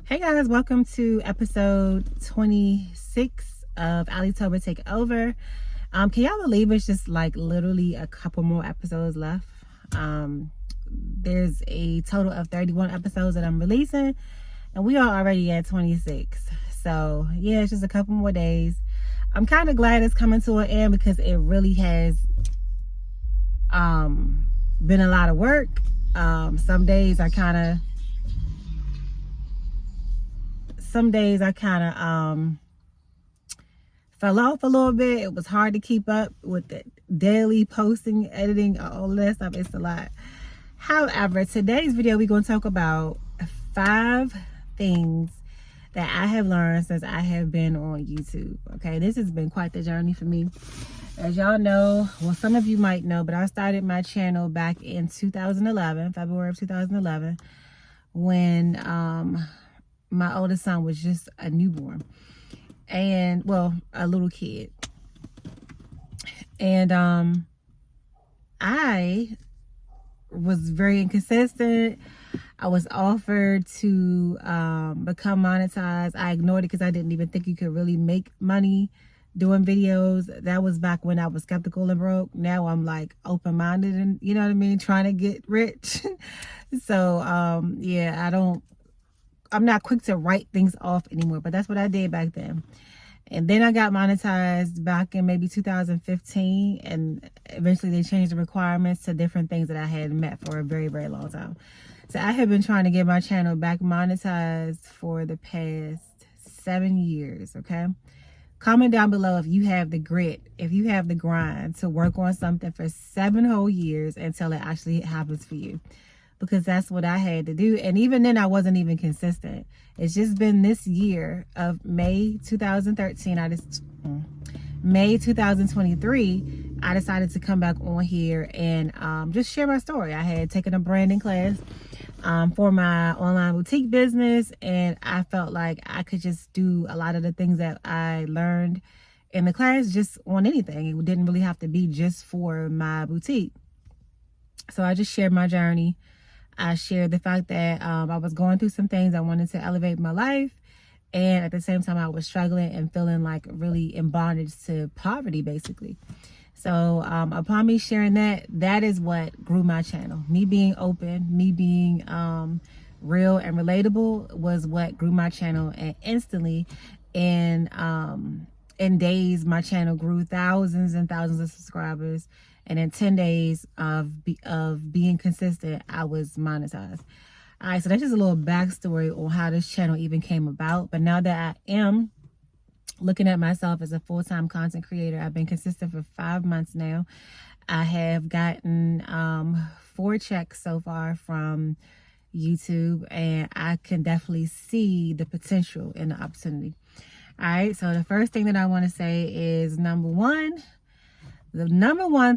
Hey guys, welcome to episode 26 of Allitober Takeover. Can y'all believe it's just like literally a couple more episodes left? There's a total of 31 episodes that I'm releasing, and we are already at 26. So yeah, it's just a couple more days. I'm kind of glad it's coming to an end because it really has been a lot of work. Some days I kind of fell off a little bit. It was hard to keep up with the daily posting, editing, all of that stuff. It's a lot. However, today's video, we're going to talk about 5 things that I have learned since I have been on YouTube. Okay, this has been quite the journey for me. As y'all know, well, some of you might know, but I started my channel back in 2011, February of 2011, when my oldest son was just a newborn, and well, a little kid. And I was very inconsistent. I was offered to become monetized. I ignored it because I didn't even think you could really make money doing videos. That was back when I was skeptical and broke. Now I'm like open-minded and, you know what I mean, trying to get rich. So yeah, I'm not quick to write things off anymore, but that's what I did back then. And then I got monetized back in maybe 2015, and eventually they changed the requirements to different things that I had met for a very, very long time. So I have been trying to get my channel back monetized for the past 7 years, okay? Comment down below if you have the grit, if you have the grind to work on something for 7 whole years until it actually happens for you. Because that's what I had to do. And even then, I wasn't even consistent. It's just been this year of May 2013, May 2023, I decided to come back on here and just share my story. I had taken a branding class for my online boutique business, and I felt like I could just do a lot of the things that I learned in the class just on anything. It didn't really have to be just for my boutique. So I just shared my journey. I shared the fact that I was going through some things. I wanted to elevate my life. And at the same time, I was struggling and feeling like really in bondage to poverty, basically. So upon me sharing that, that is what grew my channel. Me being open, me being real and relatable was what grew my channel. And instantly, in days, my channel grew thousands and thousands of subscribers. And in 10 days of being consistent, I was monetized. All right, so that's just a little backstory on how this channel even came about. But now that I am looking at myself as a full-time content creator, I've been consistent for 5 months now. I have gotten 4 checks so far from YouTube, and I can definitely see the potential and the opportunity. All right, so the first thing that I want to say is the number one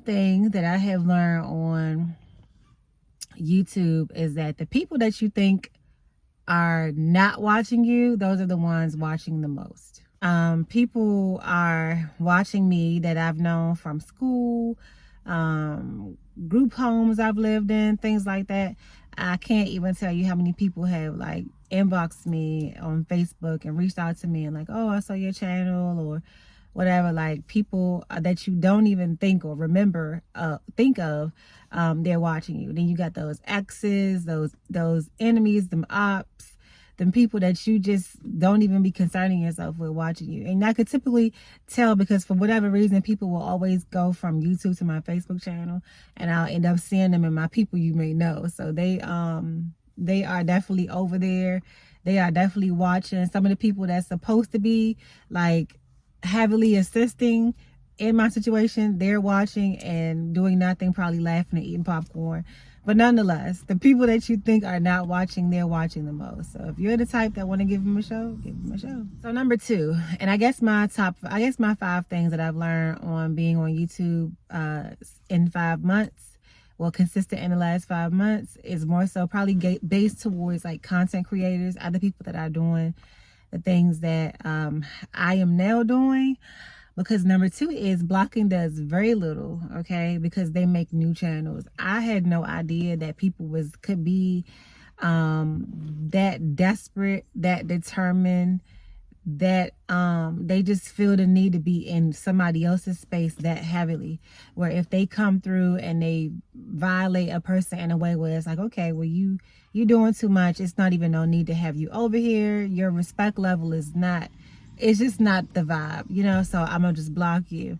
thing that I have learned on YouTube is that the people that you think are not watching you, those are the ones watching the most. People are watching me that I've known from school, group homes I've lived in, things like that. I can't even tell you how many people have like inboxed me on Facebook and reached out to me and like, oh, I saw your channel, or whatever. Like people that you don't even think or remember, think of, they're watching you. Then you got those exes, those enemies, them ops, them people that you just don't even be concerning yourself with watching you. And I could typically tell because for whatever reason, people will always go from YouTube to my Facebook channel, and I'll end up seeing them in my people you may know. So they are definitely over there. They are definitely watching. Some of the people that's supposed to be like heavily assisting in my situation, they're watching and doing nothing, probably laughing and eating popcorn. But nonetheless, the people that you think are not watching, they're watching the most. So if you're the type that want to give them a show, give them a show. So number 2, and I guess my 5 things that I've learned on being on YouTube in 5 months, well, consistent in the last 5 months, is more so probably based towards like content creators, other people that are doing the things that I am now doing. Because number 2 is blocking does very little, okay? Because they make new channels. I had no idea that people could be that desperate, that determined, that they just feel the need to be in somebody else's space that heavily, where if they come through and they violate a person in a way where it's like, okay, well, you doing too much, it's not even no need to have you over here, your respect level is not, it's just not the vibe, you know, so I'm gonna just block you.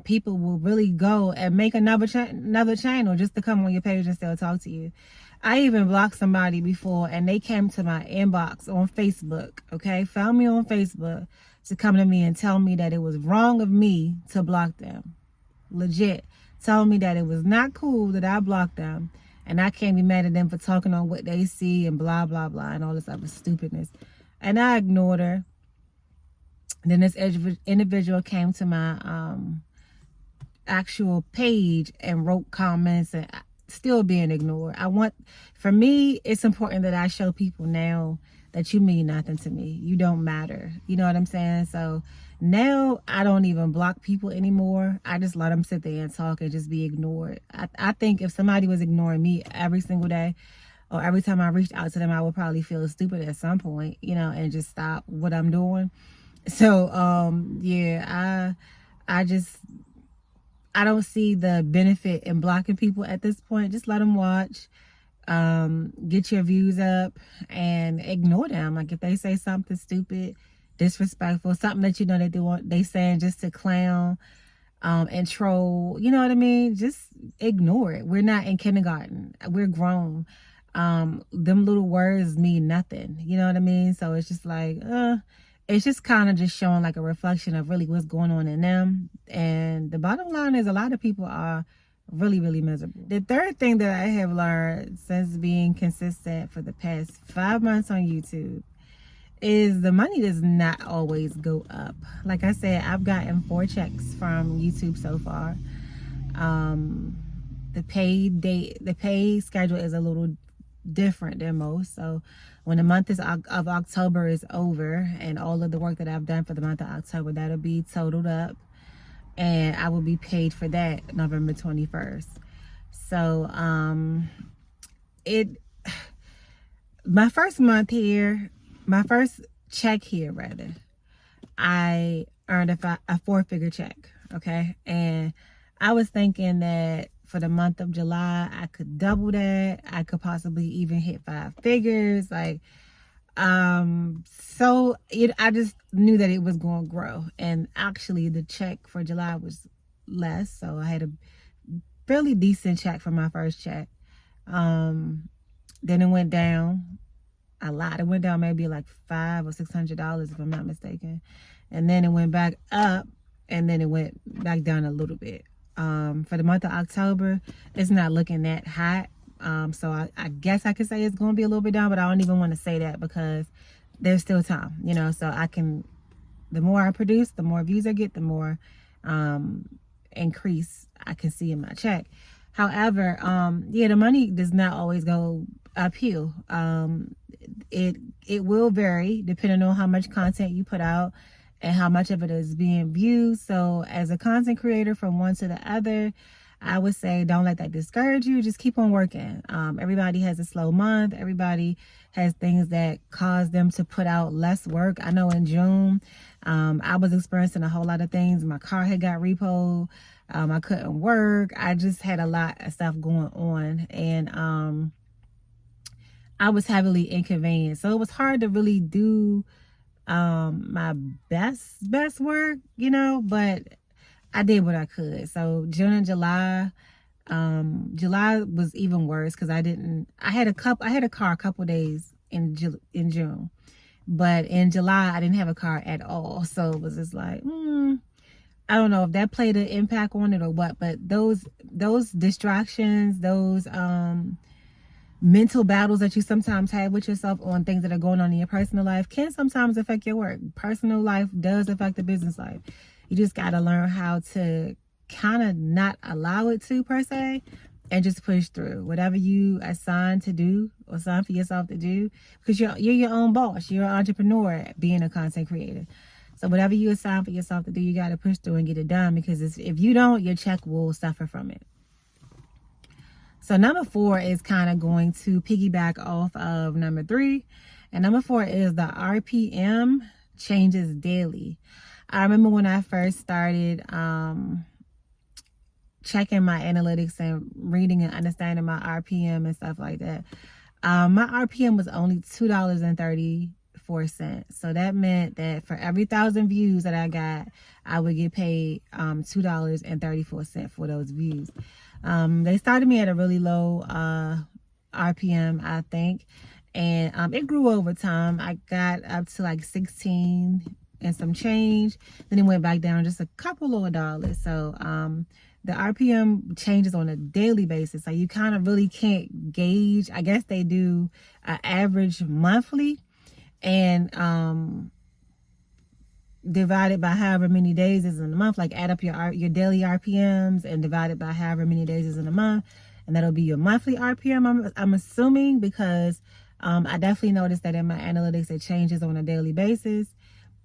People will really go and make another channel just to come on your page and still talk to you. I even blocked somebody before and they came to my inbox on Facebook, okay? Found me on Facebook to come to me and tell me that it was wrong of me to block them. Legit. Telling me that it was not cool that I blocked them and I can't be mad at them for talking on what they see and blah, blah, blah, and all this other stupidness. And I ignored her. Then this individual came to my actual page and wrote comments and still being ignored. For me, it's important that I show people now that you mean nothing to me. You don't matter. You know what I'm saying? So now I don't even block people anymore. I just let them sit there and talk and just be ignored. I think if somebody was ignoring me every single day or every time I reached out to them, I would probably feel stupid at some point, you know, and just stop what I'm doing. So, yeah, I don't see the benefit in blocking people at this point. Just let them watch, get your views up and ignore them. Like if they say something stupid, disrespectful, something that you know that they saying just to clown, and troll, you know what I mean? Just ignore it. We're not in kindergarten. We're grown. Them little words mean nothing. You know what I mean? So it's just like, it's just kind of just showing like a reflection of really what's going on in them. And the bottom line is a lot of people are really, really miserable. The third thing that I have learned since being consistent for the past 5 months on YouTube is the money does not always go up. Like I said, I've gotten 4 checks from YouTube so far. The pay schedule is a little different than most. So when the month of October is over and all of the work that I've done for the month of October, that'll be totaled up and I will be paid for that November 21st. So my first month here, my first check here rather, I earned a 4-figure check, okay? And I was thinking that for the month of July, I could double that. I could possibly even hit 5 figures. Like, so I just knew that it was going to grow. And actually the check for July was less. So I had a fairly decent check for my first check. Then it went down a lot. It went down maybe like $500 or $600 if I'm not mistaken. And then it went back up and then it went back down a little bit. For the month of October, it's not looking that hot. So I guess I could say it's going to be a little bit down, but I don't even want to say that because there's still time, you know, so the more I produce, the more views I get, the more increase I can see in my check. However, yeah, the money does not always go uphill. It will vary depending on how much content you put out and how much of it is being viewed. So as a content creator from one to the other, I would say don't let that discourage you. Just keep on working. Everybody has a slow month. Everybody has things that cause them to put out less work. I know in June, I was experiencing a whole lot of things. My car had got repoed. I couldn't work. I just had a lot of stuff going on. And I was heavily inconvenienced. So it was hard to really do my best work, you know, but I did what I could. So June and July, July was even worse because I had a car a couple days in June, but in July I didn't have a car at all. So it was just like, I don't know if that played an impact on it or what, but those distractions, those mental battles that you sometimes have with yourself on things that are going on in your personal life can sometimes affect your work. Personal life does affect the business life. You just got to learn how to kind of not allow it to, per se, and just push through whatever you assign to do or assign for yourself to do, because you're your own boss. You're an entrepreneur being a content creator. So whatever you assign for yourself to do, you got to push through and get it done, because if you don't, your check will suffer from it. So number 4 is kind of going to piggyback off of number 3. And number 4 is the RPM changes daily. I remember when I first started checking my analytics and reading and understanding my RPM and stuff like that. My RPM was only $2.34. So that meant that for every 1,000 views that I got, I would get paid $2.34 for those views. They started me at a really low RPM, I think, and it grew over time. I got up to like 16 and some change, then it went back down just a couple of dollars. So the RPM changes on a daily basis, so you kind of really can't gauge. I guess they do an average monthly and divide it by however many days is in a month. Like add up your daily RPMs and divide it by however many days is in a month, and that'll be your monthly RPM. I'm assuming, because I definitely noticed that in my analytics it changes on a daily basis,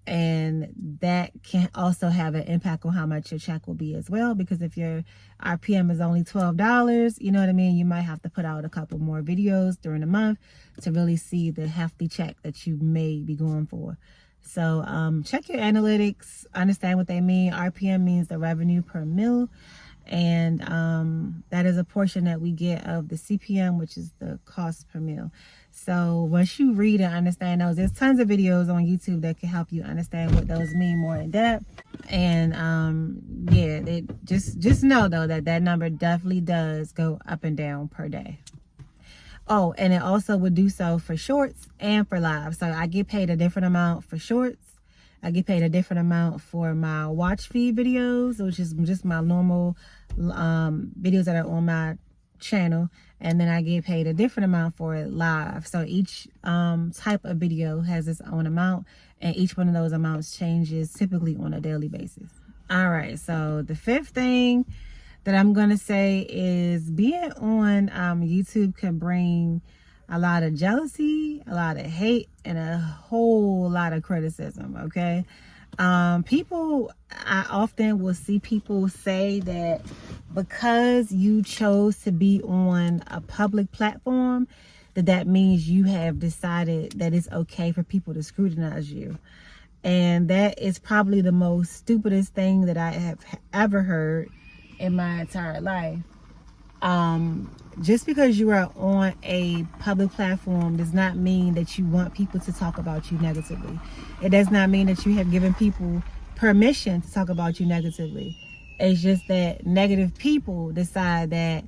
and that can also have an impact on how much your check will be as well, because if your RPM is only $12, you know what I mean, you might have to put out a couple more videos during the month to really see the hefty check that you may be going for. So check your analytics, understand what they mean. RPM means the revenue per mil, and that is a portion that we get of the CPM, which is the cost per mil. So once you read and understand those, there's tons of videos on YouTube that can help you understand what those mean more in depth. And yeah, just know though that number definitely does go up and down per day. Oh, and it also would do so for shorts and for live. So I get paid a different amount for shorts. I get paid a different amount for my watch feed videos, which is just my normal videos that are on my channel. And then I get paid a different amount for it live. So each type of video has its own amount, and each one of those amounts changes typically on a daily basis. All right, so the 5th thing that I'm gonna say is being on YouTube can bring a lot of jealousy, a lot of hate, and a whole lot of criticism. Okay, I often will see people say that because you chose to be on a public platform, that means you have decided that it's okay for people to scrutinize you. And that is probably the most stupidest thing that I have ever heard in my entire life. Just because you are on a public platform does not mean that you want people to talk about you negatively. It does not mean that you have given people permission to talk about you negatively. It's just that negative people decide that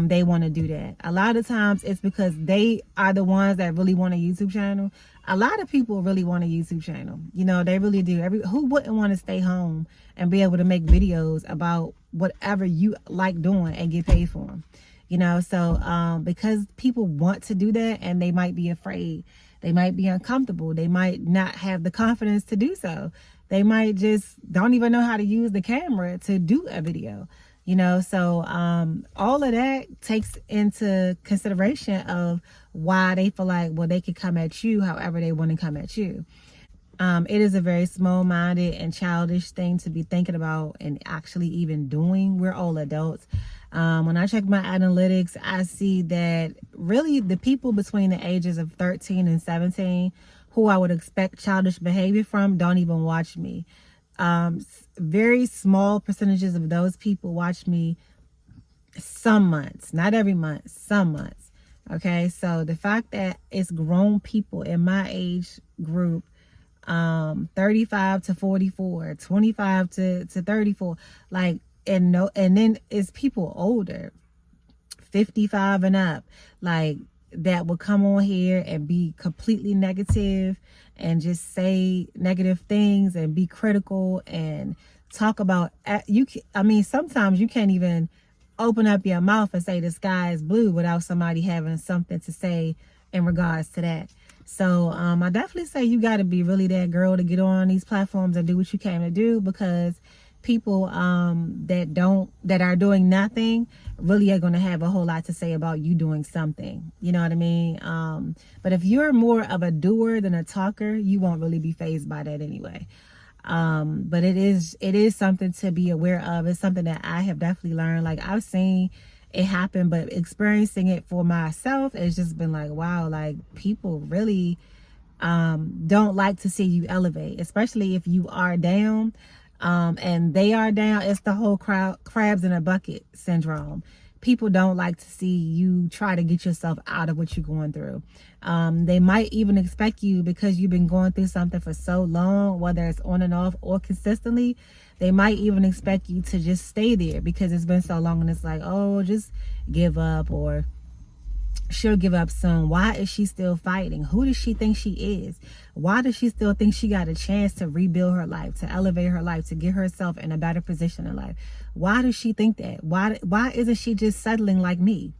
they want to do that. A lot of times it's because they are the ones that really want a YouTube channel. A lot of people really want a YouTube channel. You know, they really do. Who wouldn't want to stay home and be able to make videos about whatever you like doing and get paid for them? You know, so because people want to do that, and they might be afraid, they might be uncomfortable, they might not have the confidence to do so. They might just don't even know how to use the camera to do a video. You know, so all of that takes into consideration of why they feel like, well, they could come at you however they want to come at you. It is a very small-minded and childish thing to be thinking about and actually even doing. We're all adults. When I check my analytics, I see that really the people between the ages of 13 and 17 who I would expect childish behavior from don't even watch me. Very small percentages of those people watch me some months, not every month, some months. Okay, so the fact that it's grown people in my age group, 35 to 44, 25 to 34, like, and then it's people older, 55 and up, like, that will come on here and be completely negative and just say negative things and be critical and talk about sometimes you can't even open up your mouth and say the sky is blue without somebody having something to say in regards to that. So I definitely say you got to be really that girl to get on these platforms and do what you came to do, because people that are doing nothing really are going to have a whole lot to say about you doing something. You know what I mean? But if you're more of a doer than a talker, you won't really be fazed by that anyway. But it is something to be aware of. It's something that I have definitely learned. Like, I've seen it happened, but experiencing it for myself, it's just been like, wow, like people really don't like to see you elevate, especially if you are down and they are down. It's the whole crabs in a bucket syndrome. People don't like to see you try to get yourself out of what you're going through. They might even expect you, because you've been going through something for so long, whether it's on and off or consistently, they might even expect you to just stay there because it's been so long, and it's like, oh, just give up, or she'll give up soon. Why is she still fighting? Who does she think she is? Why does she still think she got a chance to rebuild her life, to elevate her life, to get herself in a better position in life? Why does she think that? Why isn't she just settling like me?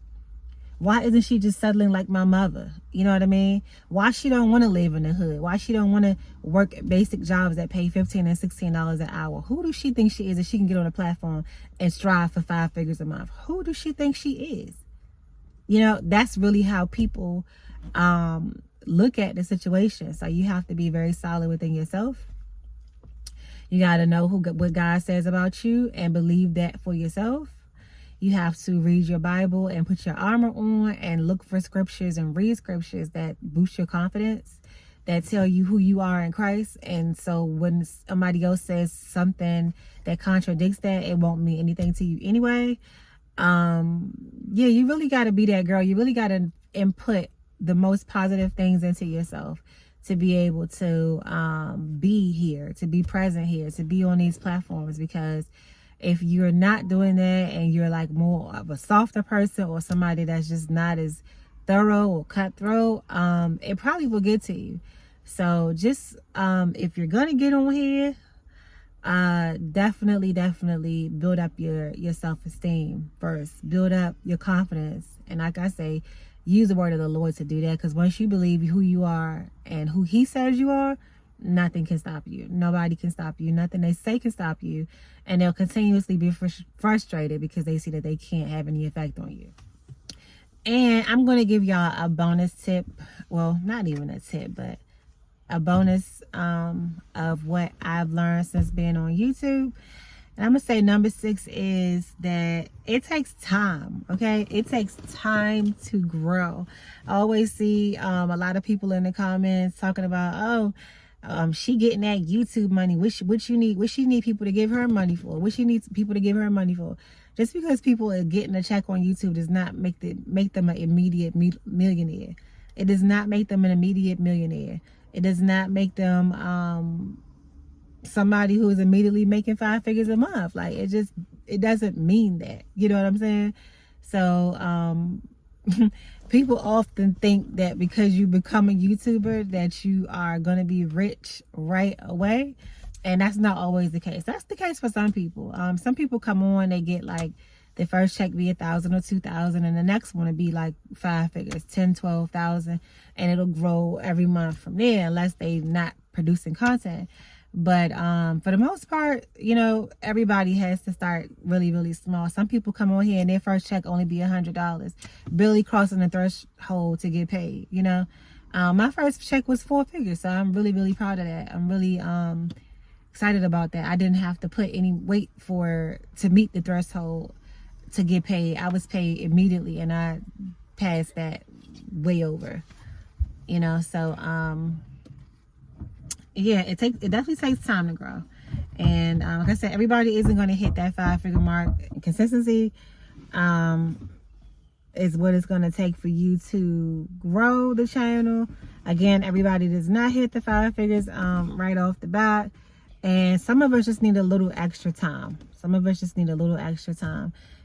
Why isn't she just settling like my mother? You know what I mean? Why she don't want to live in the hood? Why she don't want to work basic jobs that pay $15 and $16 an hour? Who does she think she is that she can get on a platform and strive for 5 figures a month? Who does she think she is? You know, that's really how people look at the situation. So you have to be very solid within yourself. You got to know what God says about you and believe that for yourself. You have to read your Bible and put your armor on and look for scriptures and read scriptures that boost your confidence, that tell you who you are in Christ. And so when somebody else says something that contradicts that, it won't mean anything to you anyway. Yeah, you really got to be that girl. You really got to input the most positive things into yourself to be able to be here, to be present here, to be on these platforms. Because if you're not doing that and you're like more of a softer person, or somebody that's just not as thorough or cutthroat, it probably will get to you. So just if you're gonna get on here, definitely build up your self-esteem first. Build up your confidence. And like I say, use the word of the Lord to do that, because once you believe who you are and who he says you are, nothing can stop you. Nobody can stop you. Nothing they say can stop you. And they'll continuously be frustrated because they see that they can't have any effect on you. And I'm going to give y'all a bonus tip. Well, not even a tip, but a bonus of what I've learned since being on YouTube. And I'm going to say number 6 is that it takes time, okay? It takes time to grow. I always see a lot of people in the comments talking about, oh, she getting that YouTube money. What she need people to give her money for? What she needs people to give her money for? Just because people are getting a check on YouTube does not make them an immediate millionaire. It does not make them an immediate millionaire. It does not make them somebody who is immediately making 5 figures a month. Like, it doesn't mean that. You know what I'm saying? So people often think that because you become a YouTuber that you are going to be rich right away. And that's not always the case. That's the case for some people. Some people come on, they get like the first check be $1,000 or $2,000, and the next one will be like 5 figures, 10, 12,000, and it'll grow every month from there unless they not producing content. But for the most part, you know, everybody has to start really small. Some people come on here and their first check only be $100, barely crossing the threshold to get paid. You know, my first check was 4 figures, so I'm really proud of that. I'm really excited about that. I didn't have to put any weight to meet the threshold to get paid. I was paid immediately, and I passed that way over. You know, so yeah, it definitely takes time to grow. And like I said, everybody isn't going to hit that 5-figure mark. Consistency is what it's going to take for you to grow the channel. Again, everybody does not hit the 5 figures right off the bat. And some of us just need a little extra time.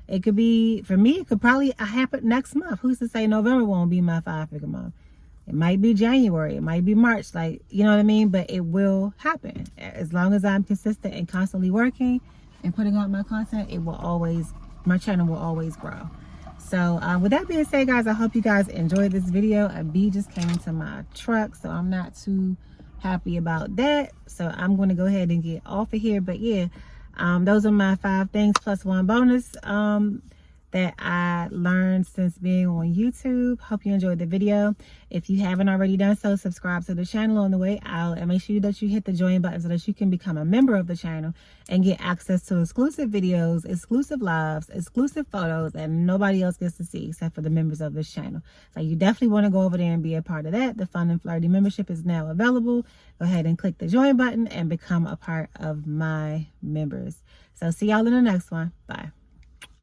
It could be, for me, it could probably happen next month. Who's to say November won't be my 5-figure month? It might be January, it might be March, like, you know what I mean? But it will happen. As long as I'm consistent and constantly working and putting out my content, my channel will always grow. So with that being said, guys, I hope you guys enjoyed this video. A bee just came into my truck, so I'm not too happy about that. So I'm going to go ahead and get off of here. But yeah, those are my 5 things plus 1 bonus that I learned since being on YouTube. Hope you enjoyed the video. If you haven't already done so, subscribe to the channel on the way out and make sure that you hit the join button so that you can become a member of the channel and get access to exclusive videos, exclusive lives, exclusive photos that nobody else gets to see except for the members of this channel. So you definitely want to go over there and be a part of that. The Fun and Flirty membership is now available. Go ahead and click the join button and become a part of my members. So see y'all in the next one. Bye.